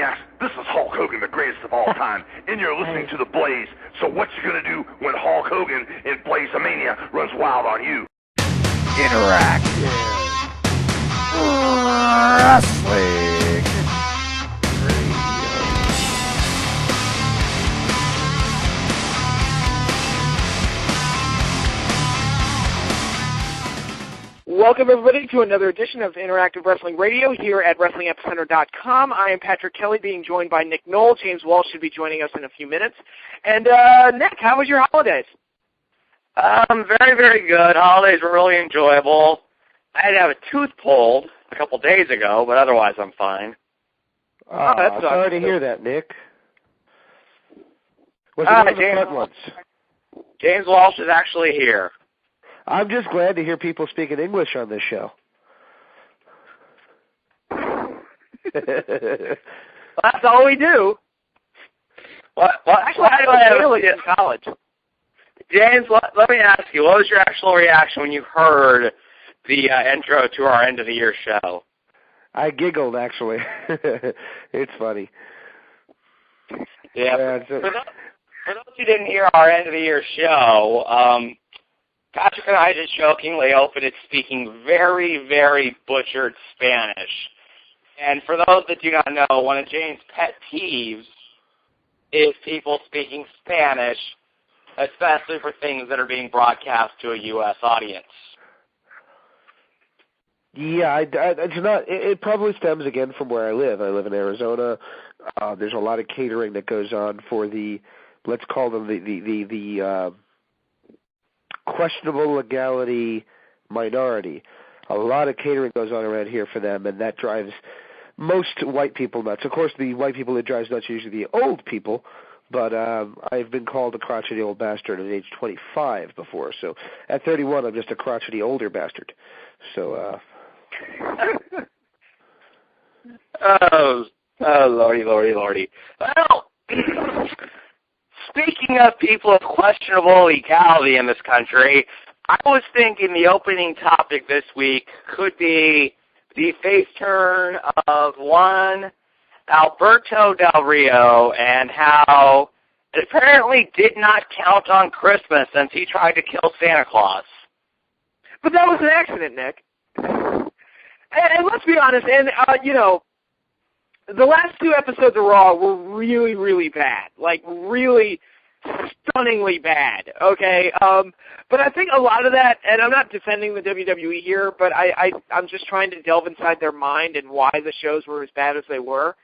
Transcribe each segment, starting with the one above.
Maniacs, this is Hulk Hogan, the greatest of all time, and you're listening to The Blaze. So what you gonna do when Hulk Hogan in Blaze of Mania runs wild on you? Interactive Wrestling Welcome, everybody, to another edition of Interactive Wrestling Radio here at WrestlingEpicenter.com. I am Patrick Kelly, being joined by Nick Knoll. James Walsh should be joining us in a few minutes. And, Nick, how was your holidays? Very, very good. Holidays were really enjoyable. I had to have a tooth pulled a couple days ago, but otherwise I'm fine. Sorry to hear that, Nick. Was it one of the front ones? James Walsh is actually here. I'm just glad to hear people speaking English on this show. That's all we do. Well, actually, I was in college. James, let me ask you, what was your actual reaction when you heard the intro to our end of the year show? I giggled, actually. It's funny. Yeah. For those who didn't hear our end of the year show, Patrick and I just jokingly opened it speaking very, very butchered Spanish. And for those that do not know, one of James' pet peeves is people speaking Spanish, especially for things that are being broadcast to a U.S. audience. Yeah, it's not. It probably stems again from where I live. I live in Arizona. There's a lot of catering that goes on for the, let's call them the questionable legality minority. A lot of catering goes on around here for them, and that drives most white people nuts. Of course, the white people that drives nuts are usually the old people, but I've been called a crotchety old bastard at age 25 before, so at 31 I'm just a crotchety older bastard. So, Oh, lordy. Well, speaking of people of questionable legality in this country, I was thinking the opening topic this week could be the face turn of one Alberto Del Rio and how it apparently did not count on Christmas since he tried to kill Santa Claus. But that was an accident, Nick. And let's be honest, and, the last two episodes of Raw were really, really bad. Like, really stunningly bad, okay? But I think a lot of that, and I'm not defending the WWE here, but I'm just trying to delve inside their mind and why the shows were as bad as they were.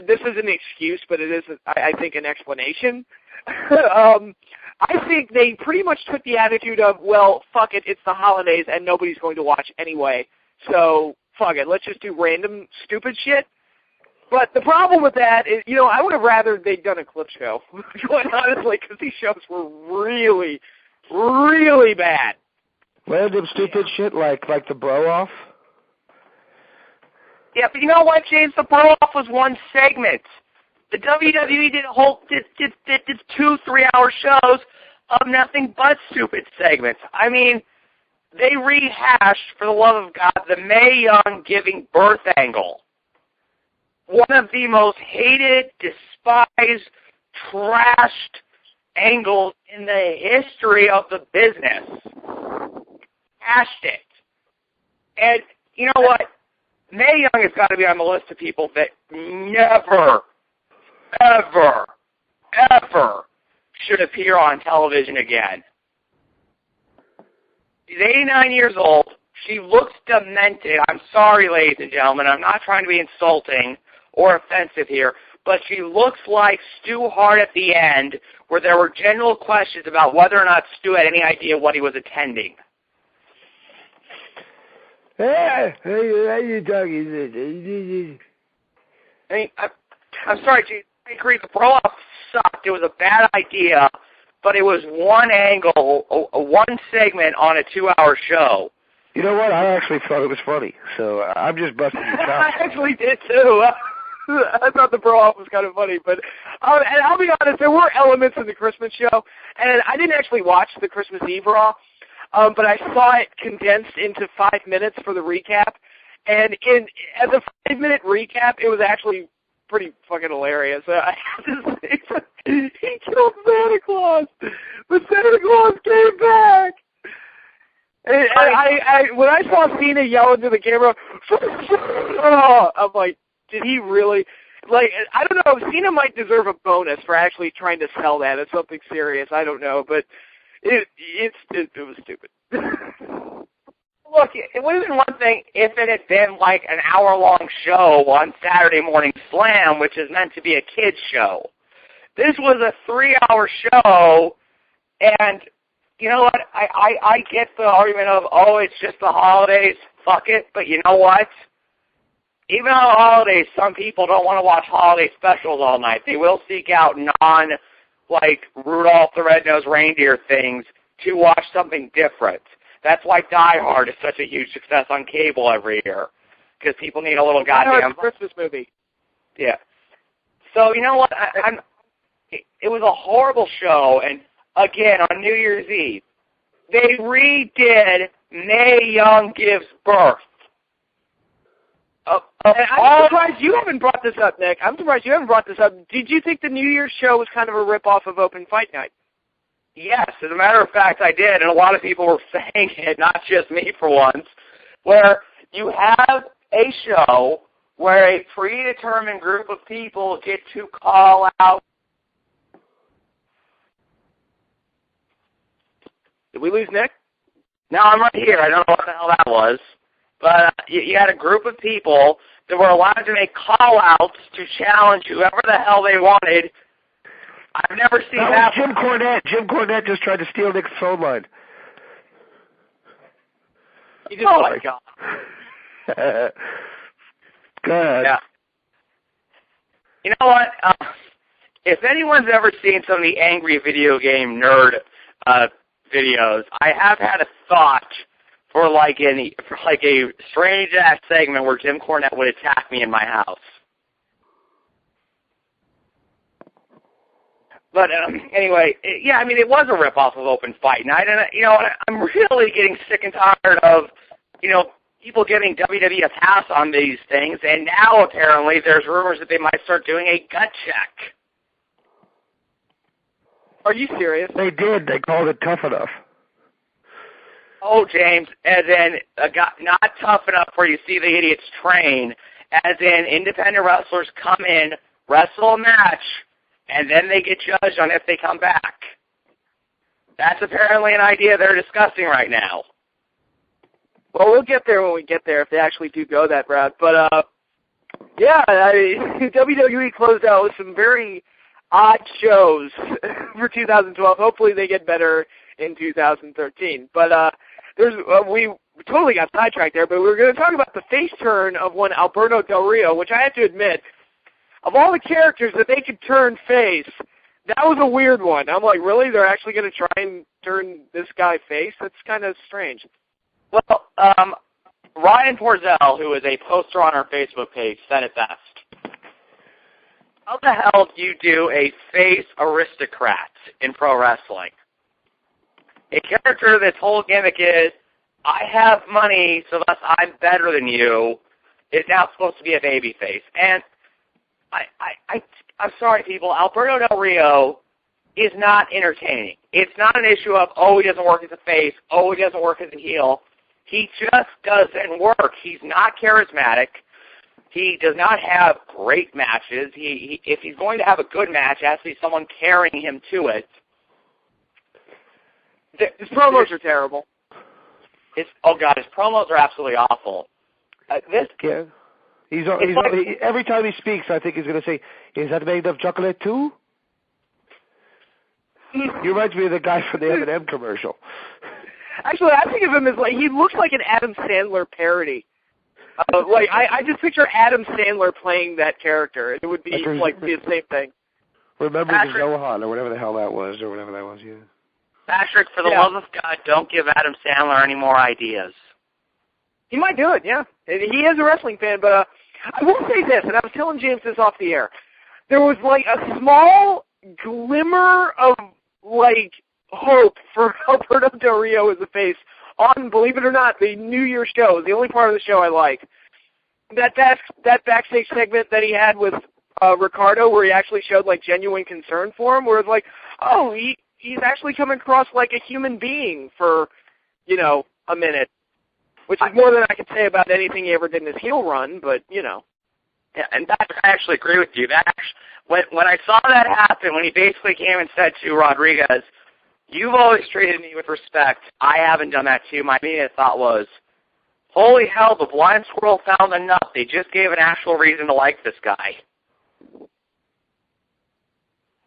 This is an excuse, but it is, I think, an explanation. I think they pretty much took the attitude of, well, fuck it, it's the holidays and nobody's going to watch anyway, so fuck it, let's just do random stupid shit. But the problem with that is, I would have rather they'd done a clip show, quite honestly, because these shows were really, really bad. Random stupid shit like the bro-off? Yeah, but you know what, James? The bro-off was one segment. The WWE did 2 3-hour shows of nothing but stupid segments. I mean, they rehashed, for the love of God, the Mae Young giving birth angle. One of the most hated, despised, trashed angles in the history of the business. Hashed it. And you know what? Mae Young has got to be on the list of people that never, ever, ever should appear on television again. She's 89 years old. She looks demented. I'm sorry, ladies and gentlemen. I'm not trying to be insulting or offensive here, but she looks like Stu Hart at the end, where there were general questions about whether or not Stu had any idea what he was attending. Hey, how you talking? I mean, I'm sorry, Gene. I agree. The blow-off sucked. It was a bad idea, but it was one angle, one segment on a 2-hour show. You know what? I actually thought it was funny, so I'm just busting your chops. I actually did, too. I thought the blow-off was kind of funny, but and I'll be honest, there were elements in the Christmas show, and I didn't actually watch the Christmas Eve Raw, but I saw it condensed into 5 minutes for the recap, and as a 5-minute recap, it was actually pretty fucking hilarious. I have to say, he killed Santa Claus, but Santa Claus came back. And I when I saw Cena yell into the camera, I'm like, did he really? Like, I don't know. Cena might deserve a bonus for actually trying to sell that as something serious. I don't know, but it was stupid. Look, it would have been one thing if it had been like an hour-long show on Saturday Morning Slam, which is meant to be a kid's show. This was a 3-hour show, and you know what? I get the argument of, oh, it's just the holidays, fuck it, but you know what? Even on the holidays, some people don't want to watch holiday specials all night. They will seek out like Rudolph the Red-Nosed Reindeer things to watch something different. That's why Die Hard is such a huge success on cable every year, because people need a little goddamn Christmas movie. Yeah. So you know what? It was a horrible show, and again on New Year's Eve, they redid Mae Young Gives Birth. I'm surprised you haven't brought this up, Nick. I'm surprised you haven't brought this up. Did you think the New Year's show was kind of a rip-off of Open Fight Night? Yes, as a matter of fact, I did, and a lot of people were saying it, not just me for once, where you have a show where a predetermined group of people get to call out. Did we lose Nick? No, I'm right here. I don't know what the hell that was. But you had a group of people that were allowed to make call-outs to challenge whoever the hell they wanted. I've never seen that. Jim Cornette. Jim Cornette just tried to steal Nick's phone line. He just my God. Good. Yeah. You know what? If anyone's ever seen some of the angry video game nerd videos, I have had a thought for like a strange ass segment where Jim Cornette would attack me in my house. But anyway, yeah, I mean, it was a ripoff of Open Fight Night, and you know, I'm really getting sick and tired of, you know, people giving WWE a pass on these things, and now apparently there's rumors that they might start doing a gut check. Are you serious? They did. They called it Tough Enough. Oh, James, as in not tough enough where you see the idiots train, as in independent wrestlers come in, wrestle a match, and then they get judged on if they come back. That's apparently an idea they're discussing right now. Well, we'll get there when we get there if they actually do go that route. But, yeah, WWE closed out with some very odd shows for 2012. Hopefully they get better in 2013. But we totally got sidetracked there, but we were going to talk about the face turn of one Alberto Del Rio, which I have to admit, of all the characters that they could turn face, that was a weird one. I'm like, really? They're actually going to try and turn this guy face? That's kind of strange. Well, Ryan Porzel, who is a poster on our Facebook page, said it best. How the hell do you do a face aristocrat in pro wrestling? A character that's whole gimmick is, I have money, so thus I'm better than you, is now supposed to be a babyface. And I'm sorry, people, Alberto Del Rio is not entertaining. It's not an issue of, oh, he doesn't work as a face, oh, he doesn't work as a heel. He just doesn't work. He's not charismatic. He does not have great matches. If he's going to have a good match, it has to be someone carrying him to it. His promos are terrible. Oh, God, his promos are absolutely awful. Yeah. Every time he speaks, I think he's going to say, is that made of chocolate too? He reminds me of the guy from the M&M commercial. Actually, I think of him as, like, he looks like an Adam Sandler parody. I just picture Adam Sandler playing that character. It would be, like, the same thing. Remember the Zohan, or whatever the hell that was, yeah. Patrick, for the love of God, don't give Adam Sandler any more ideas. He might do it, yeah. He is a wrestling fan, but I will say this, and I was telling James this off the air. There was, like, a small glimmer of, like, hope for Alberto Del Rio as a face on, believe it or not, the New Year's show. The only part of the show I like. That backstage segment that he had with Ricardo, where he actually showed like genuine concern for him, where it's like, oh, he's actually coming across like a human being for, you know, a minute, which is more than I could say about anything he ever did in his heel run, but, you know. Yeah, and I actually agree with you. When I saw that happen, when he basically came and said to Rodriguez, "You've always treated me with respect. I haven't done that to you," my immediate thought was, holy hell, the blind squirrel found the nut. They just gave an actual reason to like this guy.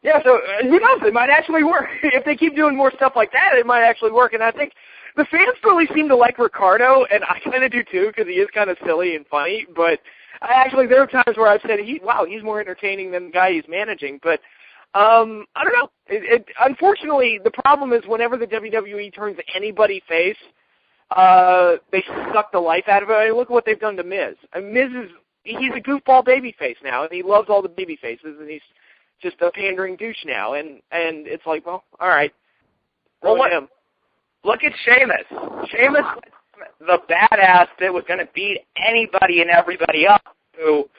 Yeah, so who knows? It might actually work. If they keep doing more stuff like that, it might actually work. And I think the fans really seem to like Ricardo, and I kind of do too, because he is kind of silly and funny. But there are times where I've said, wow, he's more entertaining than the guy he's managing. But I don't know. Unfortunately, the problem is whenever the WWE turns anybody face, they suck the life out of it. I mean, look at what they've done to Miz. Miz he's a goofball babyface now, and he loves all the babyfaces, and he's just a pandering douche now. And it's like, well, all right. Well, look at Sheamus. Sheamus, the badass that was going to beat anybody and everybody up, who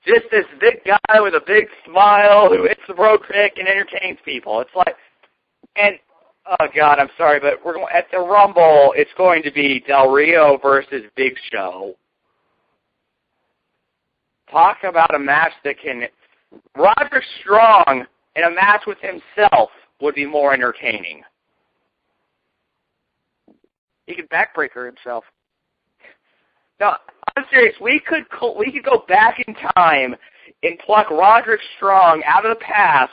just this big guy with a big smile who hits the road trick and entertains people. It's like, and oh God, I'm sorry, but we're going at the Rumble. It's going to be Del Rio versus Big Show. Talk about a match that can. Roderick Strong in a match with himself would be more entertaining. He could backbreaker himself. No, I'm serious. We could go back in time and pluck Roderick Strong out of the past,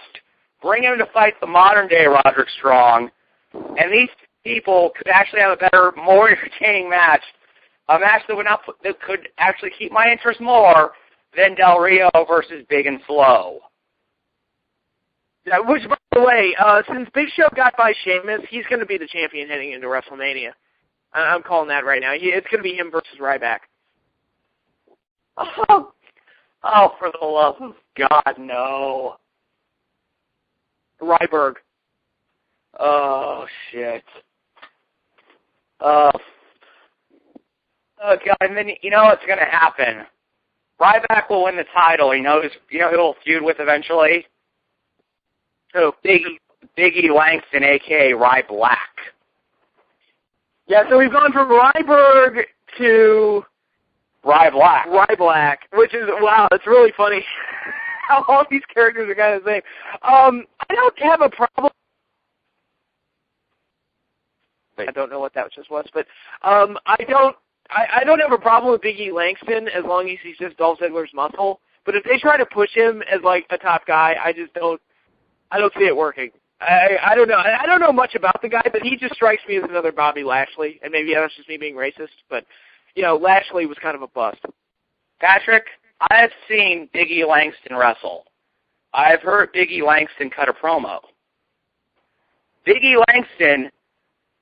bring him to fight the modern day Roderick Strong, and these people could actually have a better, more entertaining match, a match that could actually keep my interest more than Del Rio versus Big and Slow. Yeah, which, by the way, since Big Show got by Sheamus, he's going to be the champion heading into WrestleMania. I'm calling that right now. It's going to be him versus Ryback. Oh, for the love of God, no. Ryberg. Oh, shit. Oh, God, and then you know what's going to happen. Ryback will win the title. You know who he'll feud with eventually? Who? Biggie Langston, a.k.a. Ry Black. Yeah, so we've gone from Ryberg to Ry Black. Ry Black, which is, wow, it's really funny how all these characters are kind of the same. I don't have a problem. I don't know what that just was, but I don't have a problem with Big E Langston as long as he's just Dolph Ziggler's muscle. But if they try to push him as like a top guy, I don't see it working. I don't know. I don't know much about the guy, but he just strikes me as another Bobby Lashley. And maybe that's just me being racist, but you know, Lashley was kind of a bust. Patrick, I have seen Big E Langston wrestle. I've heard Big E Langston cut a promo. Big E Langston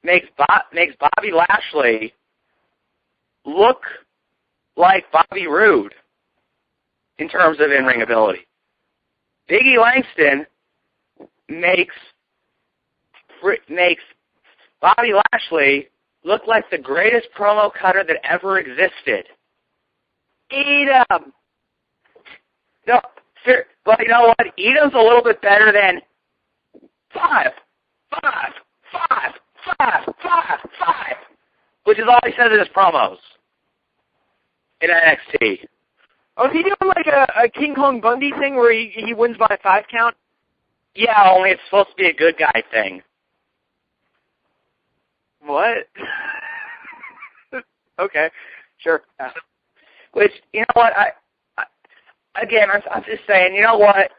makes Bobby Lashley look like Bobby Roode in terms of in-ring ability. Big E Langston makes Bobby Lashley look like the greatest promo cutter that ever existed. Edom. No, sir, but you know what? Edom's a little bit better than 5, which is all he says in his promos in NXT. Oh, is he doing like a King Kong Bundy thing where he wins by a 5 count? Yeah, only it's supposed to be a good guy thing. What? Okay, sure. Which, you know what, I'm just saying, you know what?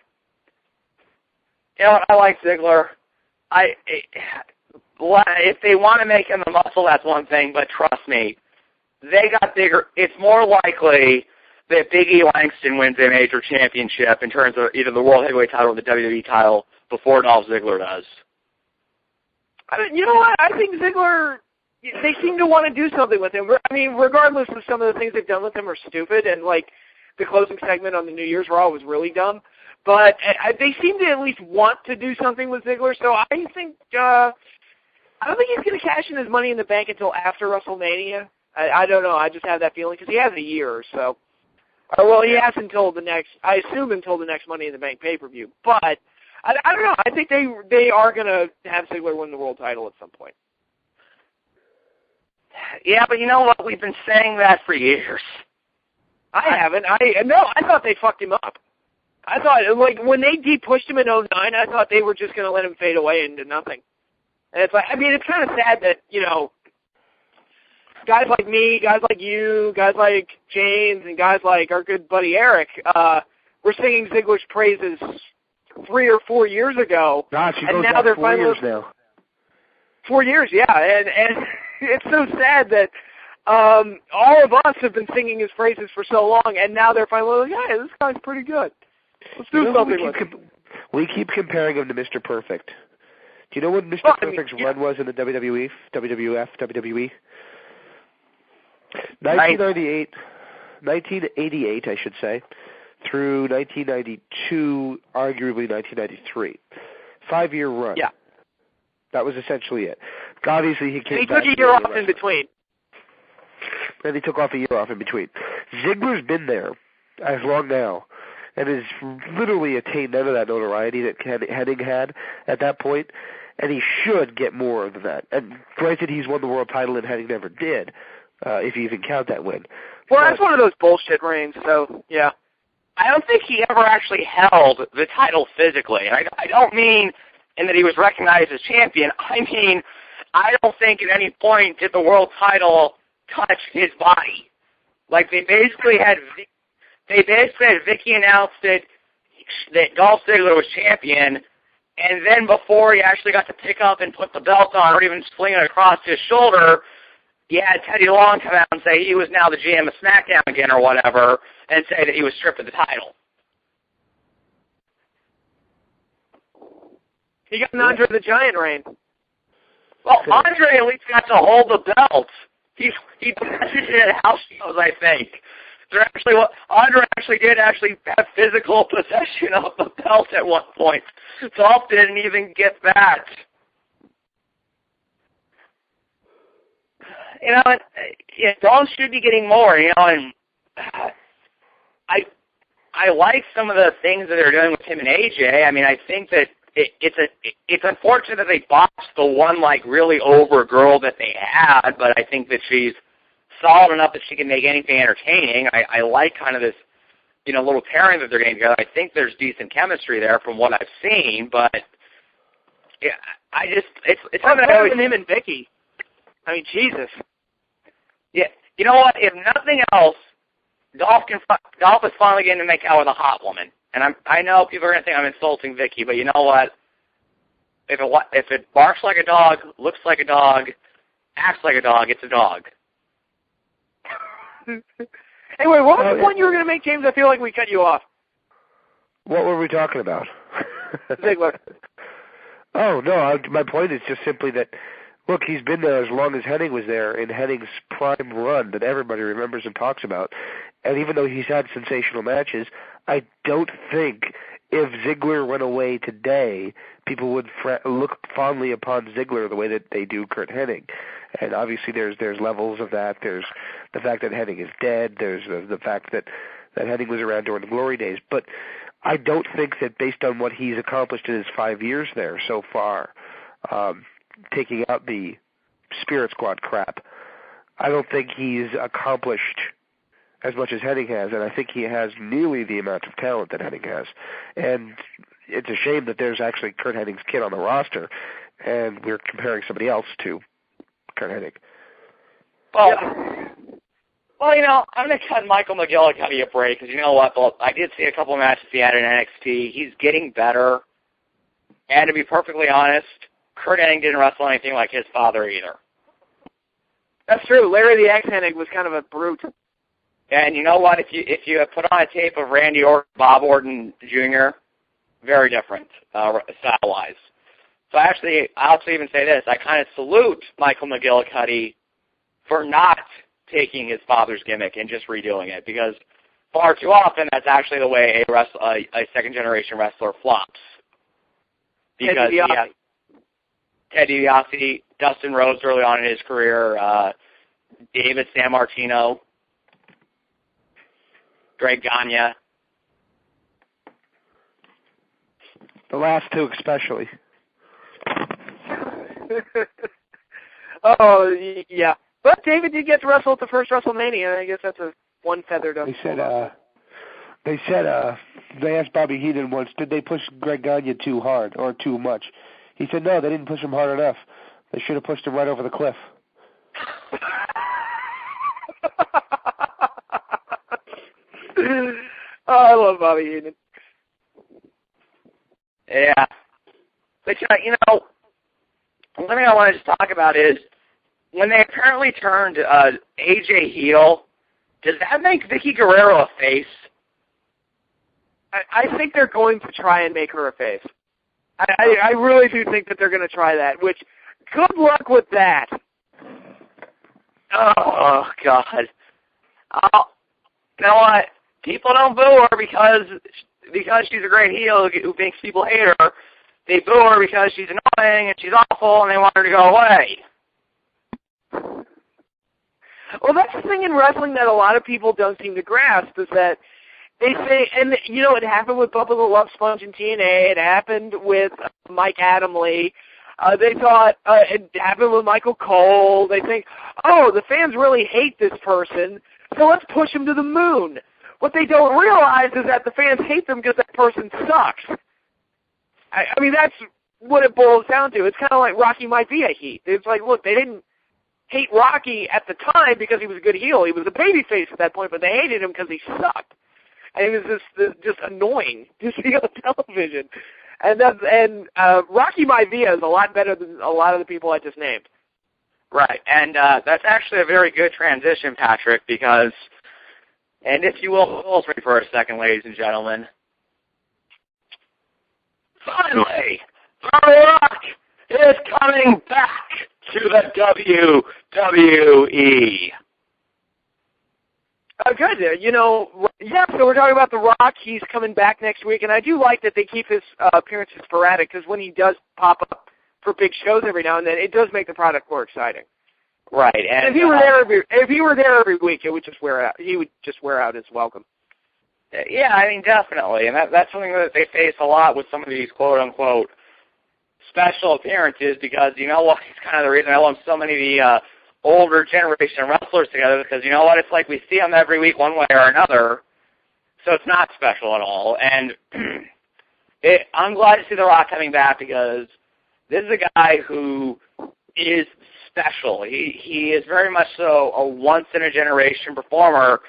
I like Ziggler. If they want to make him a muscle, that's one thing, but trust me, they got bigger. It's more likely that Big E Langston wins a major championship in terms of either the World Heavyweight title or the WWE title before Dolph Ziggler does. You know what? I think Ziggler, they seem to want to do something with him. I mean, regardless of some of the things they've done with him are stupid, and like the closing segment on the New Year's Raw was really dumb. But they seem to at least want to do something with Ziggler. So I think I don't think he's going to cash in his money in the bank until after WrestleMania. I don't know. I just have that feeling because he has a year or so. Well, he has until the next, I assume until the next Money in the Bank pay-per-view. But, I don't know. I think they are going to have Ziggler win the world title at some point. Yeah, but you know what? We've been saying that for years. I haven't. I thought they fucked him up. I thought, like, when they de-pushed him in 2009, I thought they were just going to let him fade away into nothing. And it's like, I mean, it's kind of sad that, you know, guys like me, guys like you, guys like James, and guys like our good buddy Eric, were singing Ziggler's praises 3 or 4 years ago. Gosh, and now they're 4 years now. 4 years, yeah. And it's so sad that all of us have been singing his praises for so long, and now they're finally like, hey, this guy's pretty good. Let's do something with him. We keep comparing him to Mr. Perfect. Do you know what Mr. Perfect's run was in the WWF, WWE? 1988, I should say, through 1992, arguably 1993. 5-year run. Yeah. That was essentially it. Obviously, he came back. He took a year off in between. And he took off a year off in between. Ziggler's been there as long now and has literally attained none of that notoriety that Hennig had at that point, and he should get more than that. And granted, he's won the world title and Hennig never did, if you even count that win. Well, that's one of those bullshit reigns, so, yeah. I don't think he ever actually held the title physically. I don't mean in that he was recognized as champion. I mean, I don't think at any point did the world title touch his body. Like, they basically had Vicky announce that Dolph Ziggler was champion, and then before he actually got to pick up and put the belt on or even sling it across his shoulder, you had Teddy Long come out and say he was now the GM of SmackDown again or whatever, and say that he was stripped of the title. He got an Andre the Giant reign. Well, Andre at least got to hold the belt. He did it at house shows, I think. Andre actually did have physical possession of the belt at one point. Dolph didn't even get that. You know, Dolph should be getting more. You know, and I like some of the things that they're doing with him and AJ. I mean, I think that it's unfortunate that they botched the one like really over girl that they had, but I think that she's solid enough that she can make anything entertaining. I like kind of this, you know, little pairing that they're getting together. I think there's decent chemistry there from what I've seen, but yeah, it's something better than him and Vicky. I mean, Jesus. Yeah, you know what? If nothing else, Dolph is finally getting to make out with a hot woman. And I know people are going to think I'm insulting Vicky, but you know what? If it barks like a dog, looks like a dog, acts like a dog, it's a dog. Anyway, what was the point you were going to make, James? I feel like we cut you off. What were we talking about? Ziggler. Oh, no, my point is just simply that, look, he's been there as long as Hennig was there in Hennig's prime run that everybody remembers and talks about. And even though he's had sensational matches, I don't think if Ziggler went away today, people would look fondly upon Ziggler the way that they do Curt Hennig. And obviously there's levels of that. There's the fact that Hennig is dead. There's the fact that Hennig was around during the glory days. But I don't think that based on what he's accomplished in his 5 years there so far, taking out the Spirit Squad crap, I don't think he's accomplished as much as Hennig has, and I think he has nearly the amount of talent that Hennig has. And it's a shame that there's actually Curt Hennig's kid on the roster, and we're comparing somebody else to Curt Hennig. Well, you know, I'm going to cut Michael McGillicuddy a break, because you know what, Bill, I did see a couple of matches he had in NXT. He's getting better, and to be perfectly honest, Curt Hennig didn't wrestle anything like his father either. That's true. Larry the X Hennig was kind of a brute. And you know what? If you put on a tape of Randy Orton, Bob Orton Jr., very different style-wise. So I'll actually even say this. I kind of salute Michael McGillicuddy for not taking his father's gimmick and just redoing it, because far too often that's actually the way a second-generation wrestler flops. Because Ted DiBiase, Dustin Rhodes early on in his career, David Sammartino. Greg Gagne. The last two especially. Oh, yeah. But David did get to wrestle at the first WrestleMania. I guess that's a one feather to... They asked Bobby Heenan once, did they push Greg Gagne too hard or too much? He said, no, they didn't push him hard enough. They should have pushed him right over the cliff. Oh, I love Bobby Heenan. Yeah. But, one thing I want to just talk about is when they apparently turned AJ heel, does that make Vicky Guerrero a face? I think they're going to try and make her a face. I really do think that they're going to try that, which, good luck with that. Oh, God. You know what? People don't boo her because she's a great heel who makes people hate her. They boo her because she's annoying and she's awful and they want her to go away. Well, that's the thing in wrestling that a lot of people don't seem to grasp is that they say, and it happened with Bubba the Love Sponge in TNA. It happened with Mike Adamle. They thought it happened with Michael Cole. They think, oh, the fans really hate this person, so let's push him to the moon. What they don't realize is that the fans hate them because that person sucks. I mean, that's what it boils down to. It's kind of like Rocky Might Be a Heat. It's like, look, they didn't hate Rocky at the time because he was a good heel. He was a babyface at that point, but they hated him because he sucked. And he was just annoying to see on television. And Rocky Maivia is a lot better than a lot of the people I just named. Right, and that's actually a very good transition, Patrick, because, and if you will, hold me for a second, ladies and gentlemen. Finally, The Rock is coming back to the WWE. Good. So we're talking about The Rock. He's coming back next week, and I do like that they keep his appearances sporadic because when he does pop up for big shows every now and then, it does make the product more exciting. Right. And if he were there every week, it would just wear out. He would just wear out his welcome. Yeah, I mean, definitely, and that's something that they face a lot with some of these quote unquote special appearances because you know what? It's kind of the reason I love so many of the older generation wrestlers together because you know what? It's like we see them every week one way or another, so it's not special at all. And I'm glad to see The Rock coming back because this is a guy who is special. He is very much so a once-in-a-generation performer,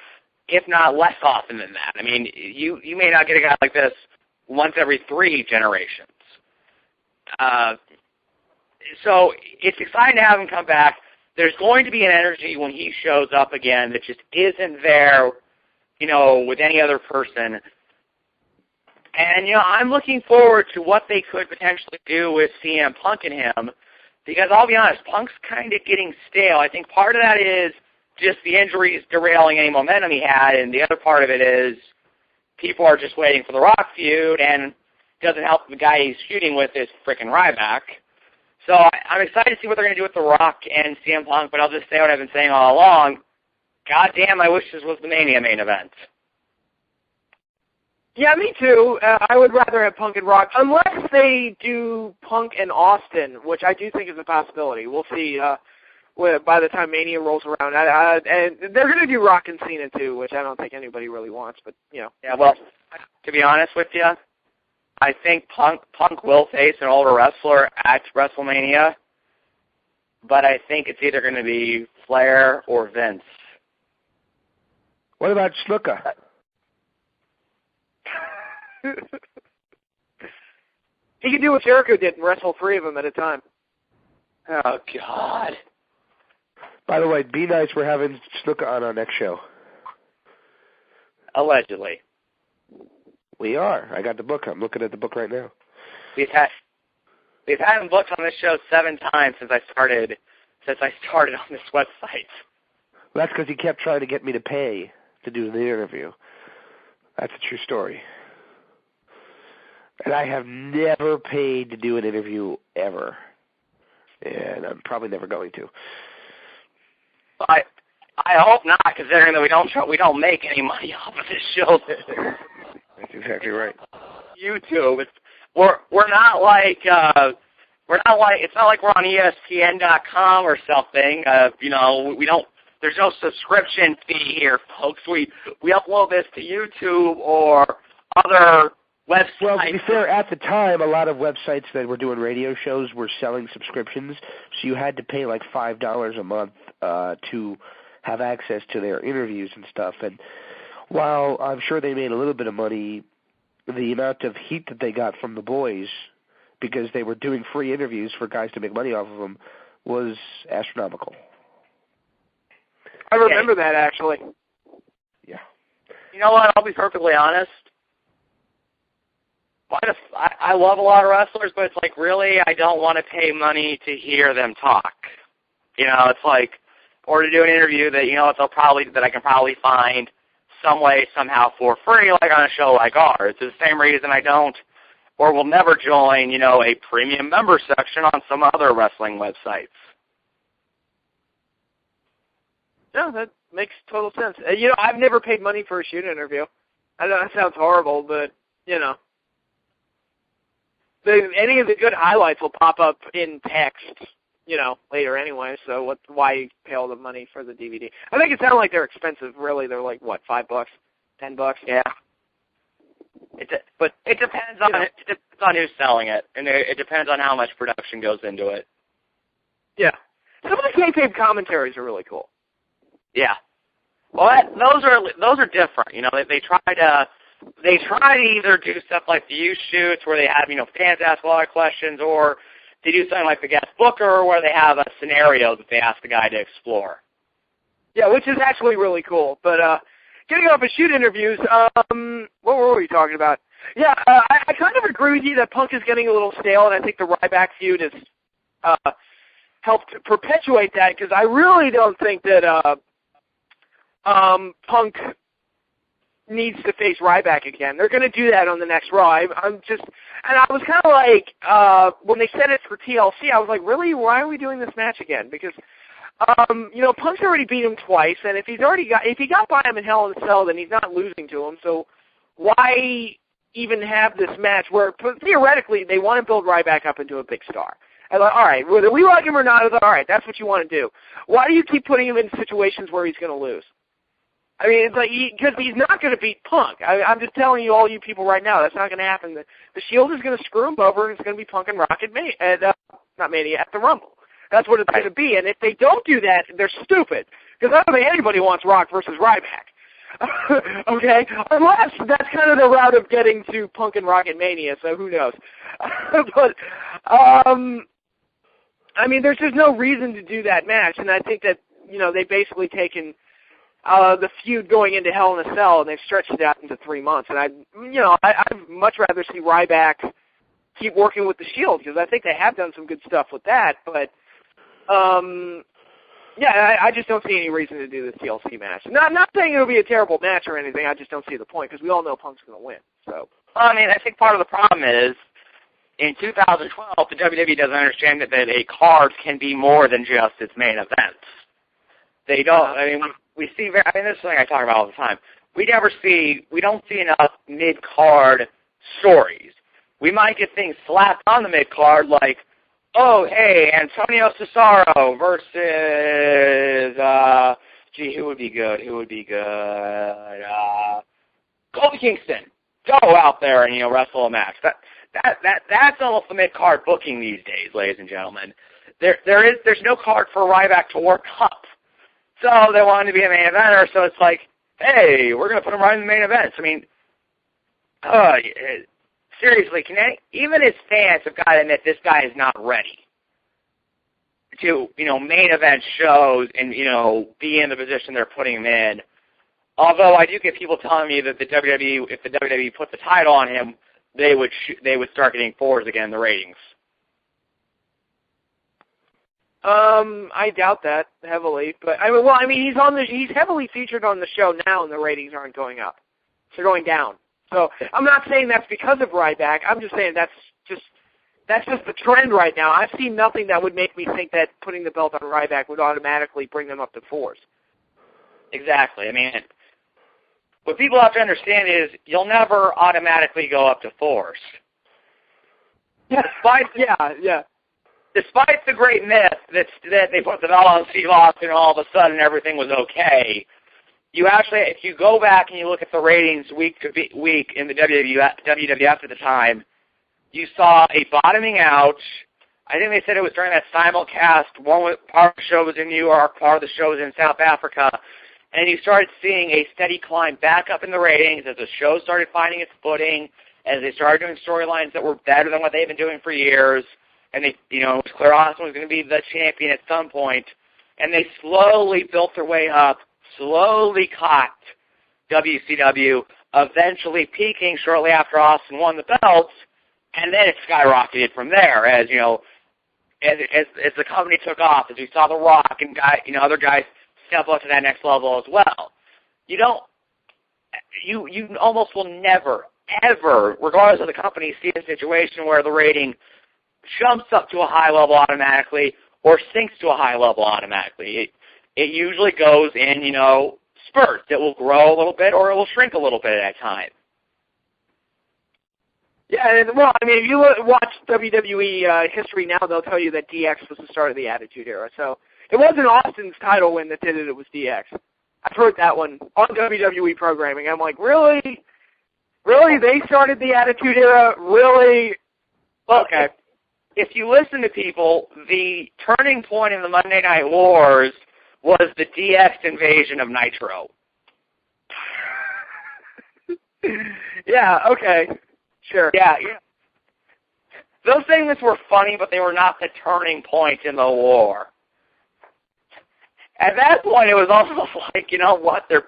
if not less often than that. I mean, you may not get a guy like this once every 3 generations. So it's exciting to have him come back. There's going to be an energy when he shows up again that just isn't there, with any other person. And, I'm looking forward to what they could potentially do with CM Punk and him because I'll be honest, Punk's kind of getting stale. I think part of that is just the injuries derailing any momentum he had, and the other part of it is people are just waiting for the Rock feud, and it doesn't help the guy he's feuding with is frickin' Ryback. So I'm excited to see what they're going to do with The Rock and CM Punk, but I'll just say what I've been saying all along. God damn, I wish this was the Mania main event. Yeah, me too. I would rather have Punk and Rock, unless they do Punk and Austin, which I do think is a possibility. We'll see by the time Mania rolls around. And they're going to do Rock and Cena too, which I don't think anybody really wants, but, Yeah, well, to be honest with you, I think Punk will face an older wrestler at WrestleMania, but I think it's either going to be Flair or Vince. What about Snuka? He could do what Jericho did and wrestle 3 of them at a time. Oh, God. By the way, be nice. We're having Snuka on our next show. Allegedly. We are. I got the book. I'm looking at the book right now. We've had him booked on this show 7 times since I started on this website. Well, that's because he kept trying to get me to pay to do the interview. That's a true story. And I have never paid to do an interview ever. And I'm probably never going to. I hope not, considering that we don't make any money off of this show. That's exactly right. YouTube. We're not like it's not like we're on ESPN.com or something. We don't. There's no subscription fee here, folks. We upload this to YouTube or other websites. Well, to be fair, at the time, a lot of websites that were doing radio shows were selling subscriptions, so you had to pay like $5 a month to have access to their interviews and stuff. And while I'm sure they made a little bit of money, the amount of heat that they got from the boys, because they were doing free interviews for guys to make money off of them, was astronomical. I remember that, actually. Yeah. You know what? I'll be perfectly honest. I love a lot of wrestlers, but it's like, really, I don't want to pay money to hear them talk. It's like, or to do an interview that, that I can probably find some way, somehow, for free, like on a show like ours. It's the same reason I don't or will never join, a premium member section on some other wrestling websites. No, that makes total sense. I've never paid money for a shoot interview. I know that sounds horrible, but, any of the good highlights will pop up in text, later anyway, so why pay all the money for the DVD? I think it sounded like they're expensive, really. They're like, what, $5, $10? Yeah. But it depends on who's selling it, and it depends on how much production goes into it. Yeah. Some of the kayfabe commentaries are really cool. Yeah. Well, those are different. They try to either do stuff like the youth shoots where they have fans ask a lot of questions, or they do something like the guest booker where they have a scenario that they ask the guy to explore. Yeah, which is actually really cool. But getting off of shoot interviews, what were we talking about? Yeah, I kind of agree with you that Punk is getting a little stale, and I think the Ryback feud has helped perpetuate that, because I really don't think that Punk needs to face Ryback again. They're going to do that on the next Raw. And I was kind of like, when they said it for TLC, I was like, really? Why are we doing this match again? Because, Punk's already beat him twice, and if he got by him in Hell in a Cell, then he's not losing to him. So why even have this match where theoretically they want to build Ryback up into a big star? And like, all right, whether we like him or not, all right, that's what you want to do. Why do you keep putting him in situations where he's going to lose? I mean, it's like, because he's not going to beat Punk. I'm just telling you, all you people right now, that's not going to happen. The Shield is going to screw him over, and it's going to be Punk and Rocket not Mania, at the Rumble. That's what it's going to be. And if they don't do that, they're stupid. Because I don't think anybody wants Rock versus Ryback. Okay? Unless that's kind of the route of getting to Punk and Rocket Mania, so who knows. But, I mean, there's just no reason to do that match. And I think that, they've basically taken the feud going into Hell in a Cell, and they've stretched it out into 3 months. And I'd much rather see Ryback keep working with the Shield, because I think they have done some good stuff with that. But, I just don't see any reason to do this TLC match. Not saying it'll be a terrible match or anything. I just don't see the point, because we all know Punk's going to win. So, I mean, I think part of the problem is, in 2012, the WWE doesn't understand that a card can be more than just its main events. They don't. I mean, we see. This is something I talk about all the time. We don't see enough mid-card stories. We might get things slapped on the mid-card, like, oh, hey, Antonio Cesaro versus, who would be good? Kofi Kingston. Go out there and wrestle a match. That's almost the mid-card booking these days, ladies and gentlemen. There's no card for Ryback to work up. So they want him to be a main eventer, so it's like, hey, we're going to put him right in the main events. I mean, seriously, even his fans have got to admit this guy is not ready to, main event shows and, be in the position they're putting him in. Although I do get people telling me that if the WWE put the title on him, they would start getting fours again in the ratings. I doubt that heavily, but he's heavily featured on the show now, and the ratings aren't going up; they're going down. So I'm not saying that's because of Ryback. I'm just saying that's just the trend right now. I've seen nothing that would make me think that putting the belt on Ryback would automatically bring them up to fours. Exactly. I mean, what people have to understand is you'll never automatically go up to force. Yeah, Despite the great myth that they put the belt on Steve Austin and all of a sudden everything was okay, you actually, if you go back and you look at the ratings week to week in the WWF at the time, you saw a bottoming out. I think they said it was during that simulcast. Part of the show was in New York, part of the show was in South Africa, and you started seeing a steady climb back up in the ratings as the show started finding its footing, as they started doing storylines that were better than what they've been doing for years, and it was clear Austin was going to be the champion at some point, and they slowly built their way up, slowly caught WCW, eventually peaking shortly after Austin won the belts, and then it skyrocketed from there as the company took off, as we saw The Rock and other guys step up to that next level as well. You almost will never, ever, regardless of the company, see a situation where the rating jumps up to a high level automatically or sinks to a high level automatically. It usually goes in, spurts. It will grow a little bit or it will shrink a little bit at a time. Yeah, well, I mean, if you watch WWE history now, they'll tell you that DX was the start of the Attitude Era. So it wasn't Austin's title win that did it, it was DX. I've heard that one on WWE programming. I'm like, really? Really? They started the Attitude Era? Really? Okay. If you listen to people, the turning point in the Monday Night Wars was the DX invasion of Nitro. Yeah, okay. Sure. Yeah. Those segments were funny, but they were not the turning point in the war. At that point, it was almost like, you know what, they're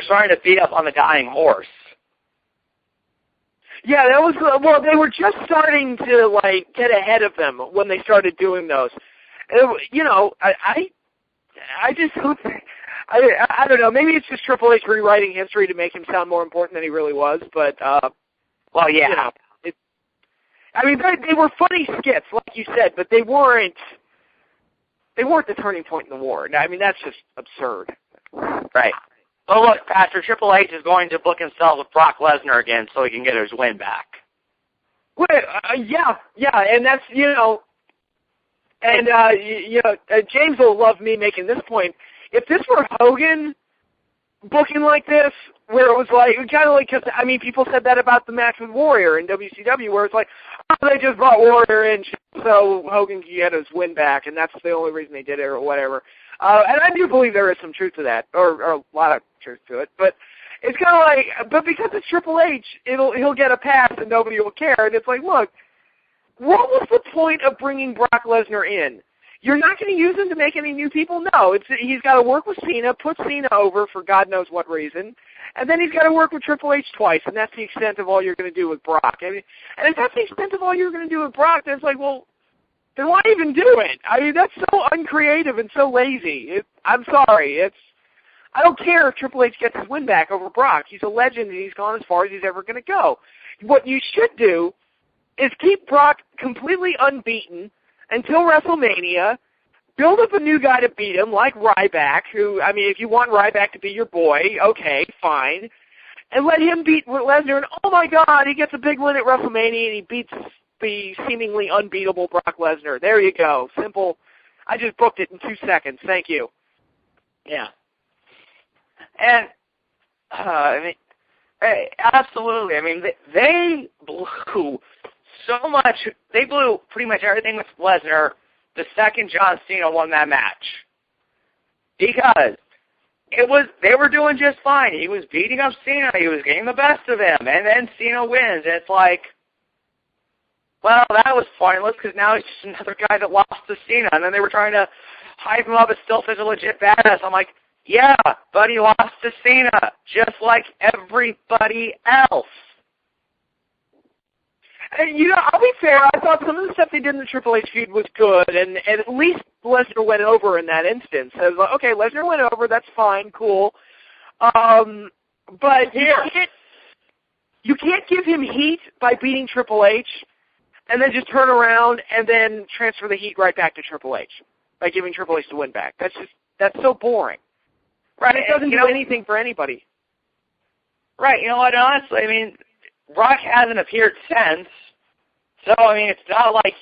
starting to beat up on the dying horse. Yeah, that was, well, they were just starting to, get ahead of them when they started doing those. I just don't think, I don't know, maybe it's just Triple H rewriting history to make him sound more important than he really was, but, well, yeah. They were funny skits, like you said, but they weren't the turning point in the war. I mean, that's just absurd. Right. Oh, look, Pastor, Triple H is going to book himself with Brock Lesnar again so he can get his win back. Well, yeah, and that's, James will love me making this point. If this were Hogan booking like this, where it was because, people said that about the match with Warrior in WCW, where it's they just brought Warrior in so Hogan could get his win back, and that's the only reason they did it or whatever. And I do believe there is some truth to that, or a lot of truth to it, but it's kind of but because it's Triple H, he'll get a pass and nobody will care, and it's look, what was the point of bringing Brock Lesnar in? You're not going to use him to make any new people? No, he's got to work with Cena, put Cena over for God knows what reason, and then he's got to work with Triple H twice, and that's the extent of all you're going to do with Brock. And if that's the extent of all you're going to do with Brock, then it's well, then why even do it? That's so uncreative and so lazy. I'm sorry. I don't care if Triple H gets his win back over Brock. He's a legend, and he's gone as far as he's ever going to go. What you should do is keep Brock completely unbeaten until WrestleMania, build up a new guy to beat him, like Ryback, who, if you want Ryback to be your boy, okay, fine, and let him beat Lesnar, and oh my God, he gets a big win at WrestleMania, and he beats the seemingly unbeatable Brock Lesnar. There you go. Simple. I just booked it in 2 seconds. Thank you. Yeah. And, absolutely. They blew so much. They blew pretty much everything with Lesnar the second John Cena won that match. Because they were doing just fine. He was beating up Cena. He was getting the best of him. And then Cena wins. And it's well, that was pointless because now he's just another guy that lost to Cena. And then they were trying to hype him up as still such a legit badass. I'm yeah, but he lost to Cena, just like everybody else. And, I'll be fair, I thought some of the stuff they did in the Triple H feud was good, and at least Lesnar went over in that instance. I was okay, Lesnar went over, that's fine, cool. But you can't give him heat by beating Triple H and then just turn around and then transfer the heat right back to Triple H by giving Triple H the win back. That's so boring. Right, it doesn't do anything for anybody. Right, you know what, honestly, I mean, Rock hasn't appeared since, so, I mean, it's not like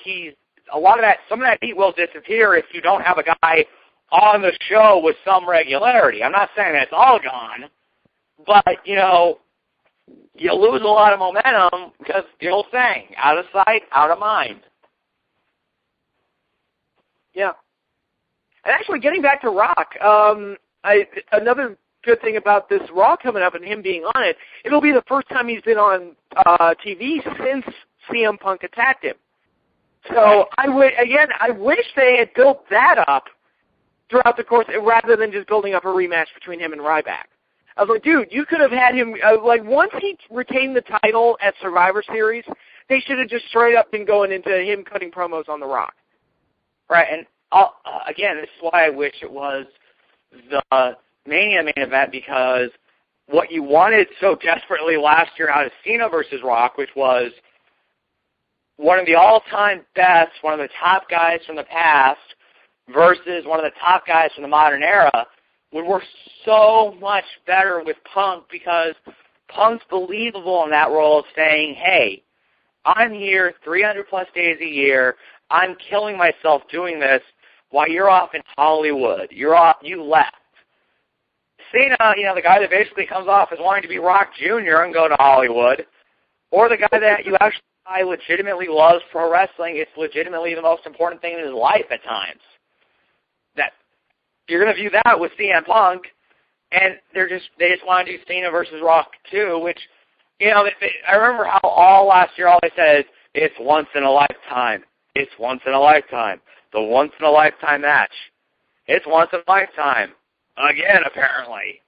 some of that heat will disappear if you don't have a guy on the show with some regularity. I'm not saying that it's all gone, but, you lose a lot of momentum because the old saying, out of sight, out of mind. Yeah. And actually, getting back to Rock, another good thing about this Raw coming up and him being on it, it'll be the first time he's been on TV since CM Punk attacked him. So I wish they had built that up throughout the course rather than just building up a rematch between him and Ryback. I was like, dude, you could have had him, once he retained the title at Survivor Series, they should have just straight up been going into him cutting promos on The Rock. Right, and again, this is why I wish it was the Mania main event, because what you wanted so desperately last year out of Cena versus Rock, which was one of the all-time best, one of the top guys from the past, versus one of the top guys from the modern era, would work so much better with Punk, because Punk's believable in that role of saying, hey, I'm here 300-plus days a year, I'm killing myself doing this while you're off in Hollywood. You left. Cena, the guy that basically comes off as wanting to be Rock Jr. and go to Hollywood, or the guy that you actually legitimately loves pro wrestling, it's legitimately the most important thing in his life at times. That you're going to view that with CM Punk, and they just want to do Cena versus Rock too, which, I remember how all last year all they said is, it's once in a lifetime. It's once in a lifetime. The once in a lifetime match. It's once in a lifetime. Again, apparently.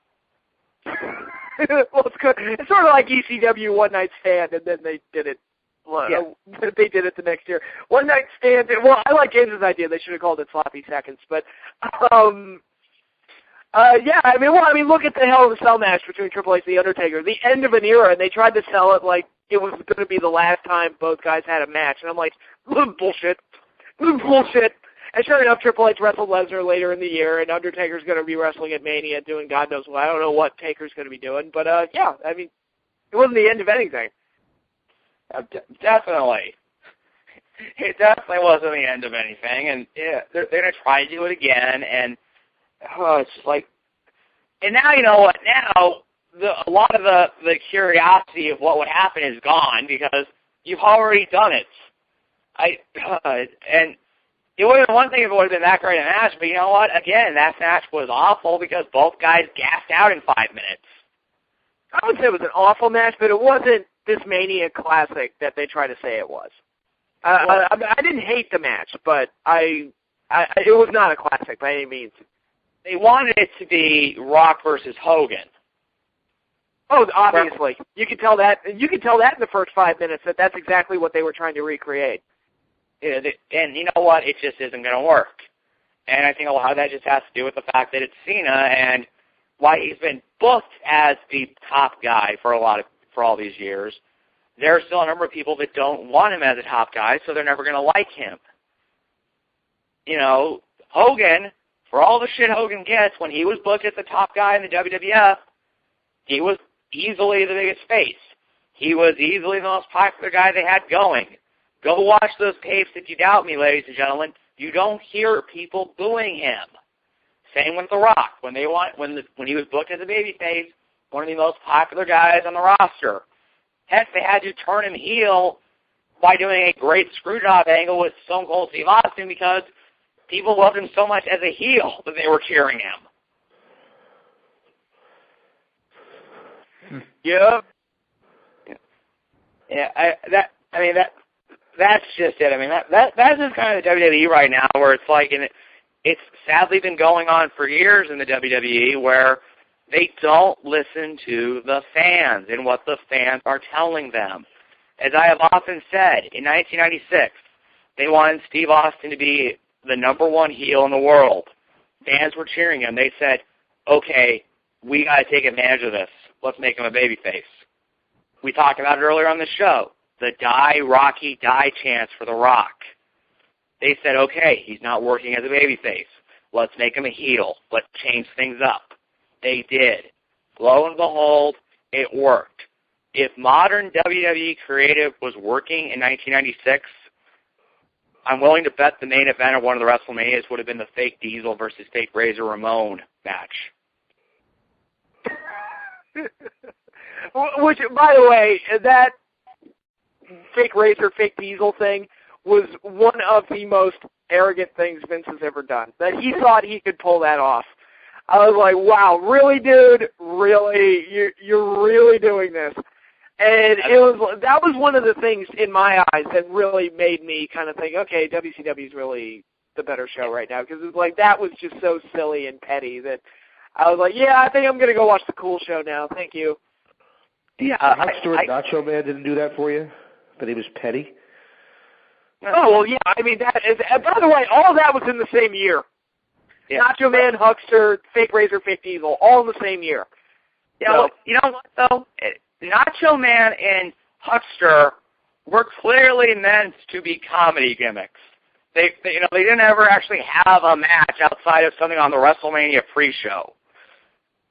Well, it's good. It's sort of like ECW One Night Stand, and then they did it. They did it the next year. One Night Stand. Well, I like James's idea. They should have called it Sloppy Seconds, but look at the Hell in a Cell match between Triple H and The Undertaker. The end of an era, and they tried to sell it like it was going to be the last time both guys had a match, and I'm like, bullshit. And sure enough, Triple H wrestled Lesnar later in the year, and Undertaker's going to be wrestling at Mania doing God knows what. I don't know what Taker's going to be doing, but it wasn't the end of anything. Definitely. It definitely wasn't the end of anything, and they're going to try to do it again, and it's just like, and now you know what? Now a lot of the curiosity of what would happen is gone because you've already done it. And it would have been one thing if it would have been that great a match, but you know what? Again, that match was awful because both guys gassed out in 5 minutes. I would say it was an awful match, but it wasn't this Mania classic that they try to say it was. I didn't hate the match, but it was not a classic by any means. They wanted it to be Rock versus Hogan. Oh, obviously. You could tell that. You could tell that in the first 5 minutes that's exactly what they were trying to recreate. Yeah, and you know what? It just isn't going to work. And I think a lot of that just has to do with the fact that it's Cena and why he's been booked as the top guy for all these years. There are still a number of people that don't want him as a top guy, so they're never going to like him. Hogan, for all the shit Hogan gets, when he was booked as the top guy in the WWF, he was easily the biggest face. He was easily the most popular guy they had going. Go watch those tapes if you doubt me, ladies and gentlemen. You don't hear people booing him. Same with The Rock. When he was booked as a babyface, one of the most popular guys on the roster. Heck, they had to turn him heel by doing a great screwjob angle with Stone Cold Steve Austin because people loved him so much as a heel that they were cheering him. Yeah. That's just it. I mean, that's just kind of the WWE right now, where it's like, and it's sadly been going on for years in the WWE, where they don't listen to the fans and what the fans are telling them. As I have often said, in 1996, they wanted Steve Austin to be the #1 heel in the world. Fans were cheering him. They said, okay, we got to take advantage of this. Let's make him a babyface. We talked about it earlier on the show. The die, Rocky, die chance for The Rock. They said, okay, he's not working as a babyface. Let's make him a heel. Let's change things up. They did. Lo and behold, it worked. If modern WWE creative was working in 1996, I'm willing to bet the main event of one of the WrestleManias would have been the fake Diesel versus fake Razor Ramon match. Which, by the way, that fake Razor, fake Diesel thing was one of the most arrogant things Vince has ever done. That he thought he could pull that off. I was like, wow, really, dude? Really? You're really doing this? And that was one of the things in my eyes that really made me kind of think, okay, WCW is really the better show right now, because it was like that was just so silly and petty that I was like, yeah, I think I'm gonna go watch the cool show now. Thank you. Yeah, Nacho Man didn't do that for you, but he was petty. Oh well, yeah. I mean, that is. By the way, all of that was in the same year. Yeah. Nacho Man, Huckster, fake Razor, fake Diesel, all in the same year. Yeah, so, well, you know what though? Nacho Man and Huckster were clearly meant to be comedy gimmicks. They didn't ever actually have a match outside of something on the WrestleMania pre-show.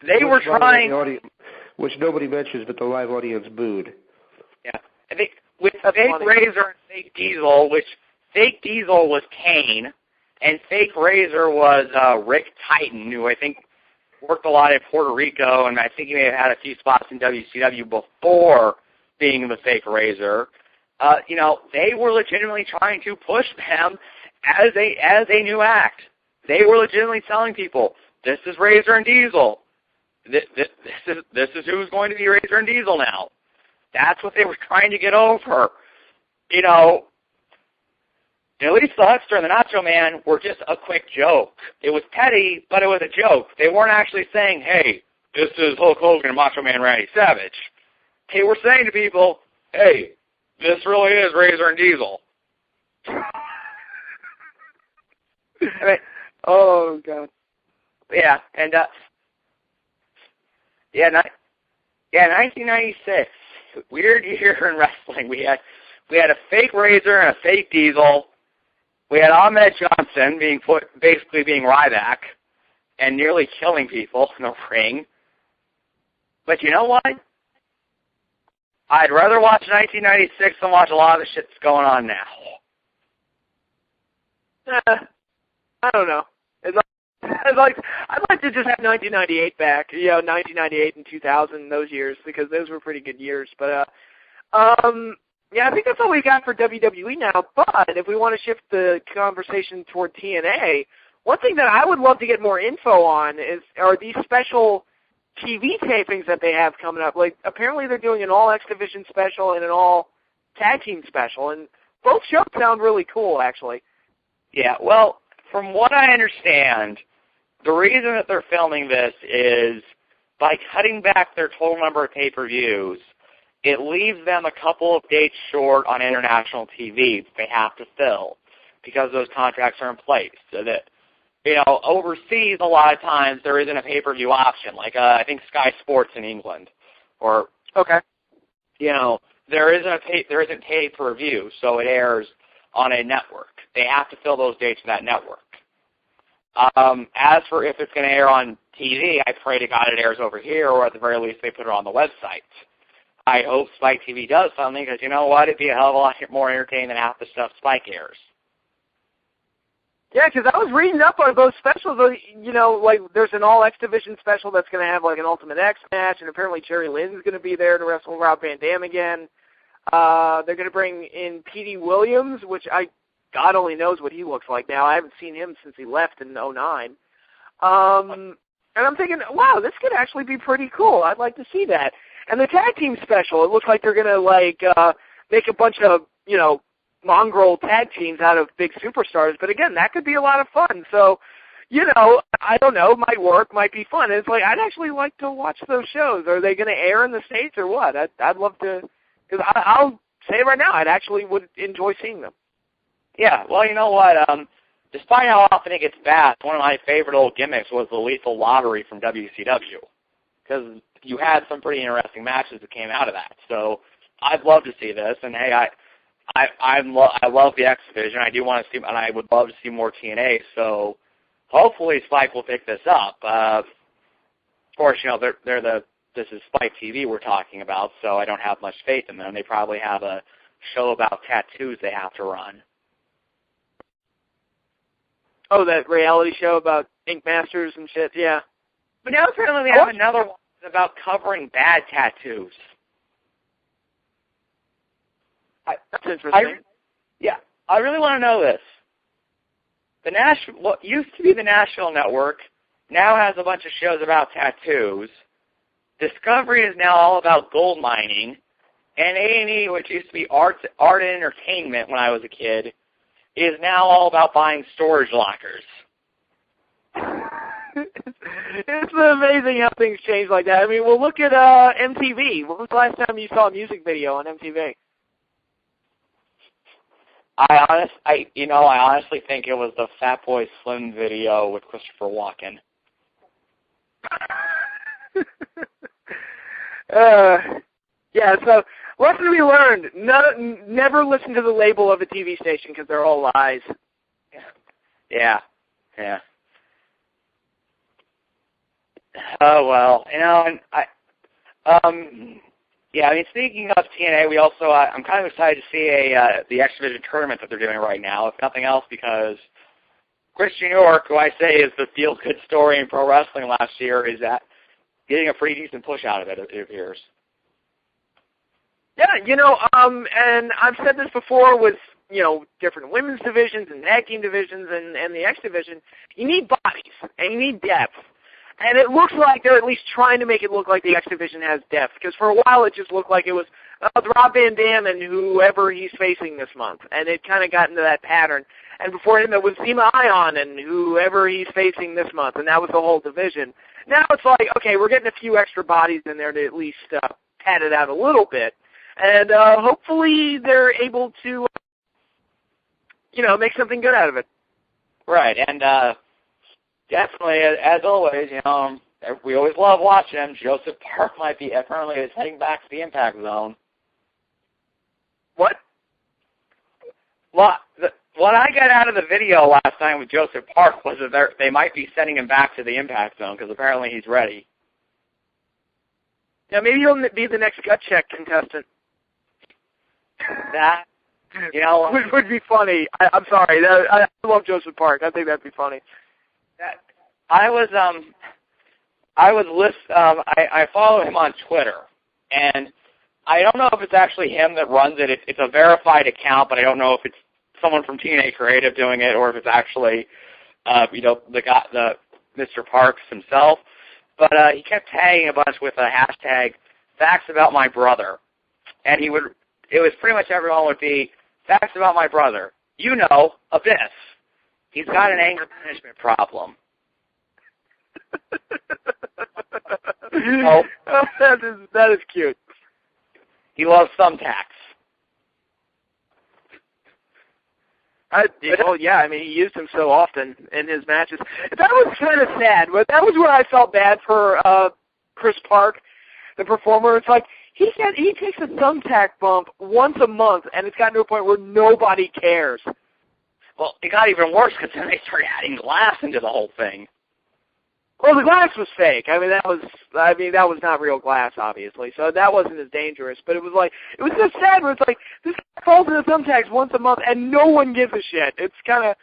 They were trying, which nobody mentions, but the live audience booed. Yeah, I think with fake Razor and fake Diesel, which fake Diesel was Kane, and fake Razor was Rick Titan, who I think worked a lot in Puerto Rico, and I think he may have had a few spots in WCW before being the fake Razor. They were legitimately trying to push them as a new act. They were legitimately telling people, this is Razor and Diesel. This is who's going to be Razor and Diesel now. That's what they were trying to get over. At least the Huckster and the Nacho Man were just a quick joke. It was petty, but it was a joke. They weren't actually saying, hey, this is Hulk Hogan and Macho Man Randy Savage. They were saying to people, hey, this really is Razor and Diesel. Oh, God. Yeah, and 1996, weird year in wrestling. We had a fake Razor and a fake Diesel. We had Ahmed Johnson basically being Ryback and nearly killing people in the ring. But you know what? I'd rather watch 1996 than watch a lot of the shit that's going on now. I don't know. I'd like to just have 1998 back. 1998 and 2000, those years, because those were pretty good years. But yeah, I think that's all we got for WWE now. But if we want to shift the conversation toward TNA, one thing that I would love to get more info on are these special TV tapings that they have coming up. Like, apparently they're doing an all X Division special and an all tag team special, and both shows sound really cool, actually. Yeah, well, from what I understand, the reason that they're filming this is by cutting back their total number of pay-per-views, it leaves them a couple of dates short on international TV that they have to fill because those contracts are in place. So that, overseas a lot of times there isn't a pay-per-view option, like I think Sky Sports in England, or there isn't pay-per-view, so it airs on a network. They have to fill those dates for that network. As for if it's going to air on TV, I pray to God it airs over here, or at the very least they put it on the website. I hope Spike TV does something, because you know what? It'd be a hell of a lot more entertaining than half the stuff Spike airs. Yeah, because I was reading up on those specials. Like there's an All X Division special that's going to have like an Ultimate X match, and apparently Jerry Lynn's going to be there to wrestle Rob Van Dam again. They're going to bring in Petey Williams, which God only knows what he looks like now. I haven't seen him since he left in 2009. And I'm thinking, wow, this could actually be pretty cool. I'd like to see that. And the tag team special, it looks like they're going to make a bunch of, mongrel tag teams out of big superstars. But again, that could be a lot of fun. So, I don't know, might work, might be fun. And it's like, I'd actually like to watch those shows. Are they going to air in the States or what? I'd love to, because I'll say it right now, I'd actually would enjoy seeing them. Yeah, well, you know what? Despite how often it gets bad, one of my favorite old gimmicks was the Lethal Lottery from WCW, because you had some pretty interesting matches that came out of that. So I'd love to see this, and hey, I love the X Division. I do want to see, and I would love to see more TNA. So hopefully Spike will pick this up. of course, this is Spike TV we're talking about, so I don't have much faith in them. They probably have a show about tattoos they have to run. Oh, that reality show about Ink Masters and shit, yeah. But now apparently they have another one about covering bad tattoos. That's interesting. I really want to know this. What used to be the National Network now has a bunch of shows about tattoos. Discovery is now all about gold mining, and A&E, which used to be art and entertainment when I was a kid, is now all about buying storage lockers. It's amazing how things change like that. I mean, well, look at MTV. When was the last time you saw a music video on MTV? I honestly think it was the Fatboy Slim video with Christopher Walken. Yeah, so lesson we learned, never listen to the label of a TV station because they're all lies. Yeah. Oh, well, speaking of TNA, we also, I'm kind of excited to see the X-Division tournament that they're doing right now, if nothing else, because Christian York, who I say is the feel-good story in pro wrestling last year, is getting a pretty decent push out of it appears. Yeah, and I've said this before with, different women's divisions and tag team divisions and the X division, you need bodies and you need depth. And it looks like they're at least trying to make it look like the X division has depth, because for a while it just looked like it was Rob Van Dam and whoever he's facing this month, and it kind of got into that pattern. And before him it was Sema Ion and whoever he's facing this month, and that was the whole division. Now it's like, okay, we're getting a few extra bodies in there to at least pad it out a little bit. And hopefully they're able to, make something good out of it. Right, and definitely, as always, we always love watching him. Joseph Park apparently is heading back to the Impact Zone. What? Well, what I got out of the video last time with Joseph Park was that they might be sending him back to the Impact Zone because apparently he's ready. Yeah, maybe he'll be the next gut check contestant. That, would be funny. I'm sorry. I love Joseph Park. I think that'd be funny. I follow him on Twitter, and I don't know if it's actually him that runs it. It's a verified account, but I don't know if it's someone from TNA Creative doing it or if it's actually, the Mr. Parks himself. But he kept tagging a bunch with a hashtag facts about my brother, and it was pretty much everyone would be facts about my brother. Abyss. He's got an anger management problem. Oh, that is cute. He loves thumbtacks. He used them so often in his matches. That was kind of sad, but that was where I felt bad for Chris Park, the performer. It's like he takes a thumbtack bump once a month, and it's gotten to a point where nobody cares. Well, it got even worse because then they started adding glass into the whole thing. Well, the glass was fake. That was not real glass, obviously. So that wasn't as dangerous. But it was so sad where it's like this guy falls into thumbtacks once a month and no one gives a shit. It's kind of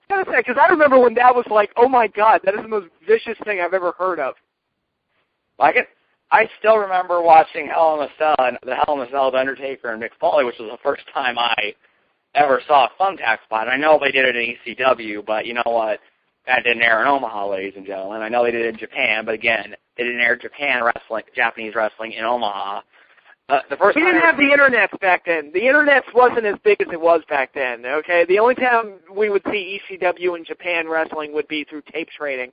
sad because I remember when that was like, oh my God, that is the most vicious thing I've ever heard of. I still remember watching the Hell in a Cell of Undertaker and Mick Foley, which was the first time I ever saw a thumbtack spot. I know they did it in ECW, but you know what? That didn't air in Omaha, ladies and gentlemen. I know they did it in Japan, but again, they didn't air Japanese wrestling in Omaha. We didn't have the internet back then. The internet wasn't as big as it was back then. Okay, the only time we would see ECW in Japan wrestling would be through tape trading.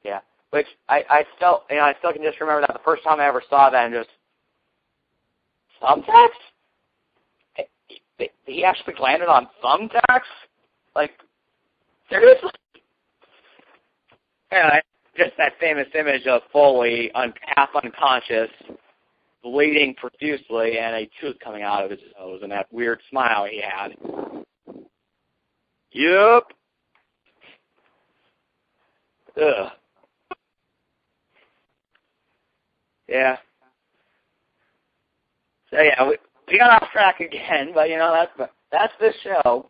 Yeah, which I still can just remember that the first time I ever saw that and just thumbtacks. He actually landed on thumbtacks, seriously. Yeah, just that famous image of Foley half unconscious, bleeding profusely, and a tooth coming out of his nose, and that weird smile he had. Yep. Ugh. Yeah. So yeah, we got off track again, but you know that's this show.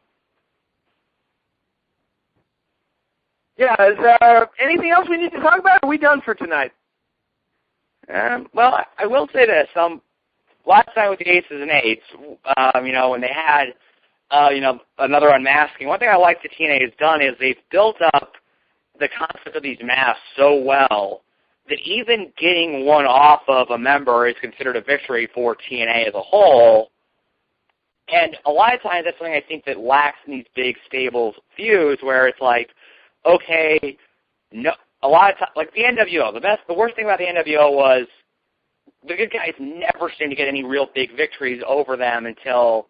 Yeah, is there anything else we need to talk about? Or are we done for tonight? Well, I will say this. Last night with the Aces and Eights, you know, when they had, you know, another unmasking, one thing I like the TNA has done is they've built up the concept of these masks so well that even getting one off of a member is considered a victory for TNA as a whole. And a lot of times that's something I think that lacks in these big stables feuds where it's like, okay, no, a lot of times, like the NWO, the worst thing about the NWO was the good guys never seemed to get any real big victories over them until,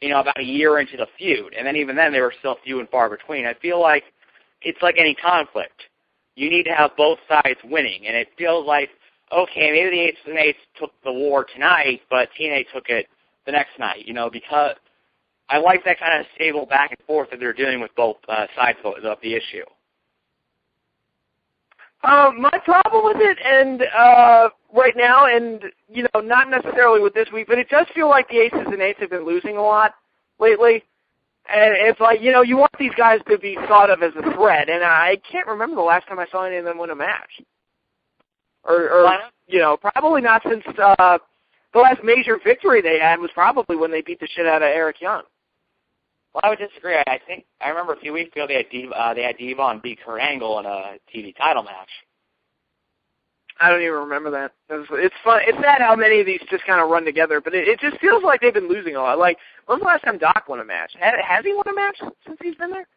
you know, about a year into the feud. And then even then they were still few and far between. I feel like it's like any conflict. You need to have both sides winning. And it feels like, okay, maybe the Aces and Eights took the war tonight, but TNA took it the next night, you know, because I like that kind of stable back and forth that they're doing with both sides of the issue. My problem with it, and right now, and you know, not necessarily with this week, but it does feel like the Aces and Eights have been losing a lot lately. And it's like, you know, you want these guys to be thought of as a threat, and I can't remember the last time I saw any of them win a match. Or you know, probably not since the last major victory they had was probably when they beat the shit out of Eric Young. Well, I would disagree. I remember a few weeks ago they had Devon beat Kurt Angle in a TV title match. I don't even remember that. It's fun. It's sad how many of these just kind of run together, but it just feels like they've been losing a lot. Like, when was the last time Doc won a match? Has he won a match since he's been there?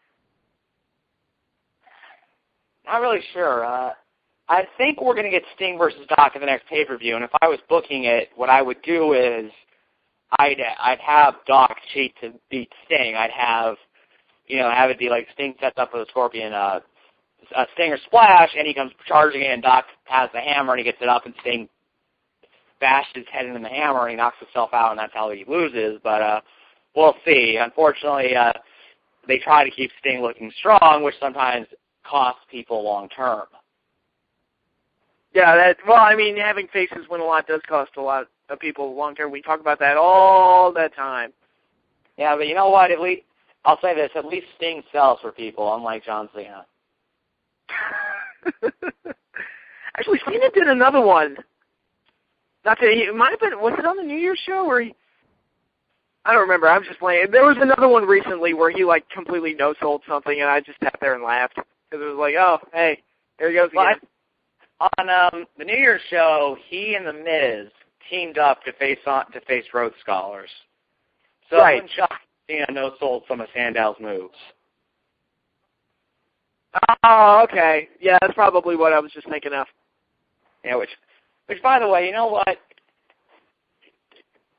Not really sure. I think we're going to get Sting versus Doc in the next pay-per-view, and if I was booking it, what I would do is I'd have Doc cheat to beat Sting. I'd have, you know, have it be like Sting sets up for the Scorpion Stinger splash, and he comes charging in, and Doc has the hammer, and he gets it up, and Sting bashes his head into the hammer, and he knocks himself out, and that's how he loses. But we'll see. Unfortunately, they try to keep Sting looking strong, which sometimes costs people long-term. Yeah, well, I mean, having faces win a lot does cost a lot of people long-term. We talk about that all the time. Yeah, but you know what? At least, I'll say this, at least Sting sells for people, unlike John Cena. Actually, Cena did another one. It might have been, was it on the New Year's show where I don't remember, I'm just playing. There was another one recently where he, like, completely no-sold something, and I just sat there and laughed. Because it was like, oh, hey, there he goes again. On the New Year's show, he and The Miz teamed up to face Rhodes Scholars. So right. when Cena no-sold some of Sandal's moves. Oh, okay. Yeah, that's probably what I was just thinking of. Yeah, which by the way, you know what?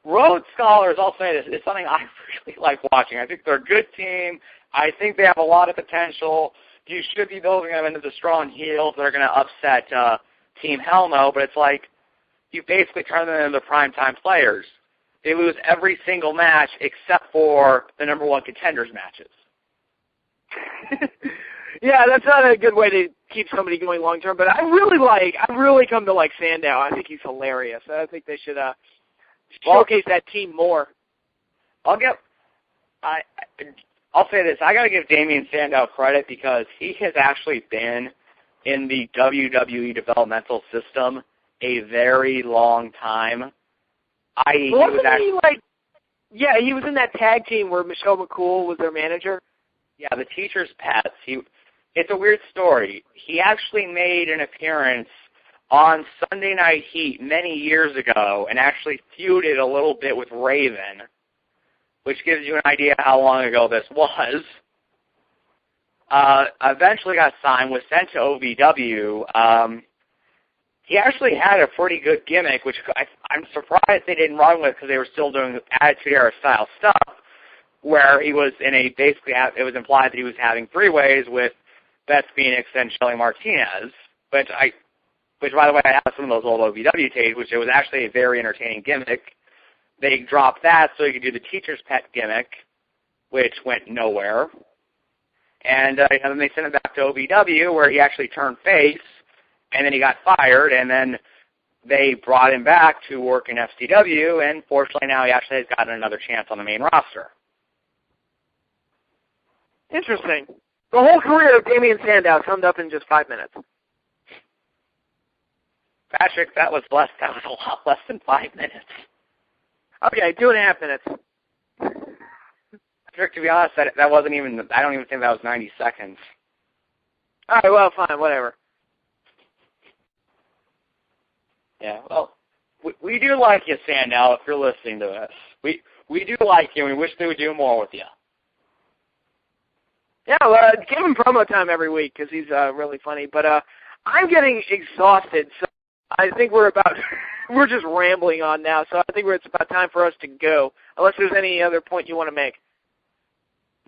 Rhodes Scholars, I'll say this, is something I really like watching. I think they're a good team. I think they have a lot of potential. You should be building them into the strong heels that are going to upset Team Hell No, but it's like you basically turn them into primetime players. They lose every single match except for the number one contenders matches. Yeah, that's not a good way to keep somebody going long term, but I've really come to like Sandow. I think he's hilarious. I think they should showcase that team more. I'll say this. I got to give Damian Sandow credit because he has actually been in the WWE developmental system a very long time. He was in that tag team where Michelle McCool was their manager? Yeah, the Teacher's Pets. It's a weird story. He actually made an appearance on Sunday Night Heat many years ago and actually feuded a little bit with Raven, which gives you an idea how long ago this was. Eventually got signed, was sent to OVW. He actually had a pretty good gimmick, which I'm surprised they didn't run with because they were still doing Attitude Era style stuff, where he was it was implied that he was having three-ways with Beth Phoenix and Shelly Martinez, which by the way, I have some of those old OVW tapes, which it was actually a very entertaining gimmick. They dropped that so he could do the Teacher's Pet gimmick, which went nowhere. And then they sent him back to OVW, where he actually turned face, and then he got fired, and then they brought him back to work in FCW, and fortunately now he actually has gotten another chance on the main roster. Interesting. The whole career of Damien Sandow summed up in just 5 minutes. Patrick, that was a lot less than 5 minutes. Okay, 2.5 minutes. Patrick, to be honest, that wasn't even, I don't even think that was 90 seconds. All right, well, fine, whatever. Yeah, well, we do like you, Sandow, if you're listening to us. We do like you, and we wish they would do more with you. Yeah, well, give him promo time every week because he's really funny. But I'm getting exhausted, so I think we're just rambling on now. So I think it's about time for us to go, unless there's any other point you want to make.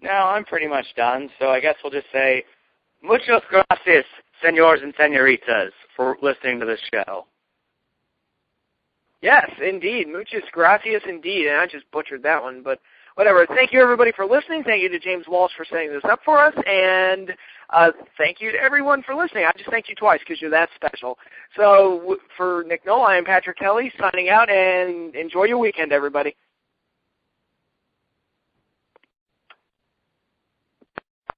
No, I'm pretty much done. So I guess we'll just say, muchas gracias, senors and senoritas, for listening to this show. Yes, indeed. Muchas gracias, indeed. And I just butchered that one, but whatever. Thank you, everybody, for listening. Thank you to James Walsh for setting this up for us. And thank you to everyone for listening. I just thank you twice because you're that special. So for Nick Knoll, I am Patrick Kelly signing out, and enjoy your weekend, everybody.